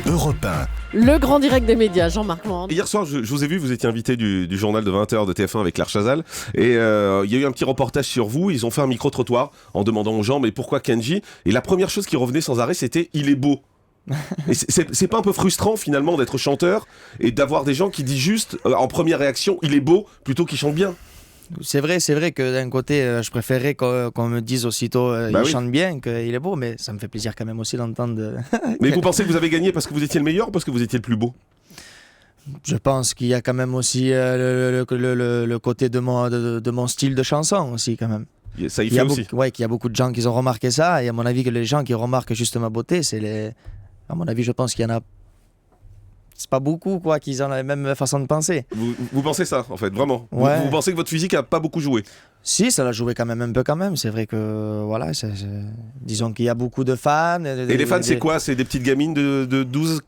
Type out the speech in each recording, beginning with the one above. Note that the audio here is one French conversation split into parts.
Europe 1. Le grand direct des médias, Jean-Marc Morand. Hier soir, je vous ai vu, vous étiez invité du journal de 20h de TF1 avec Claire Chazal. Et il y a eu un petit reportage sur vous. Ils ont fait un micro-trottoir en demandant aux gens, mais pourquoi Kenji ? Et la première chose qui revenait sans arrêt, c'était « il est beau ». Et c'est pas un peu frustrant finalement d'être chanteur et d'avoir des gens qui disent juste en première réaction « il est beau » plutôt qu'il chante bien ? C'est vrai que d'un côté, je préférais qu'on me dise aussitôt il chante bien, qu'il est beau, mais ça me fait plaisir quand même aussi d'entendre. Mais vous pensez que vous avez gagné parce que vous étiez le meilleur ou parce que vous étiez le plus beau ? Je pense qu'il y a quand même aussi le côté de mon style de chanson aussi quand même. Ça y fait aussi. Qu'il y a beaucoup de gens qui ont remarqué ça, et à mon avis que les gens qui remarquent juste ma beauté, à mon avis, je pense qu'il y en a. C'est pas beaucoup qui ont la même façon de penser. Vous pensez ça en fait, vraiment ? Ouais. Vous pensez que votre physique a pas beaucoup joué ? Si, ça l'a joué quand même un peu quand même. C'est vrai que voilà, disons qu'il y a beaucoup de fans. Et les fans, c'est quoi ? C'est des petites gamines de 12,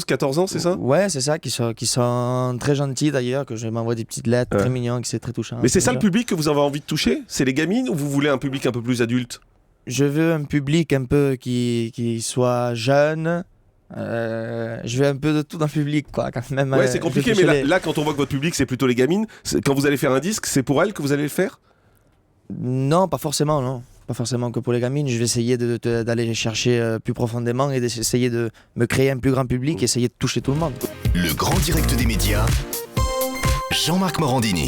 14 ans, c'est ça ? Ouais, c'est ça, qui sont très gentilles d'ailleurs, que je m'envoie des petites lettres très mignonnes, qui c'est très touchant. Mais c'est ça le public que vous avez envie de toucher ? C'est les gamines ou vous voulez un public un peu plus adulte ? Je veux un public un peu qui soit jeune. Je veux un peu de tout dans le public, quoi, quand même. Ouais, c'est compliqué, mais là, quand on voit que votre public, c'est plutôt les gamines, quand vous allez faire un disque, c'est pour elles que vous allez le faire ? Non, pas forcément, non. Pas forcément que pour les gamines. Je vais essayer d'aller chercher plus profondément et d'essayer de me créer un plus grand public et essayer de toucher tout le monde. Le grand direct des médias, Jean-Marc Morandini.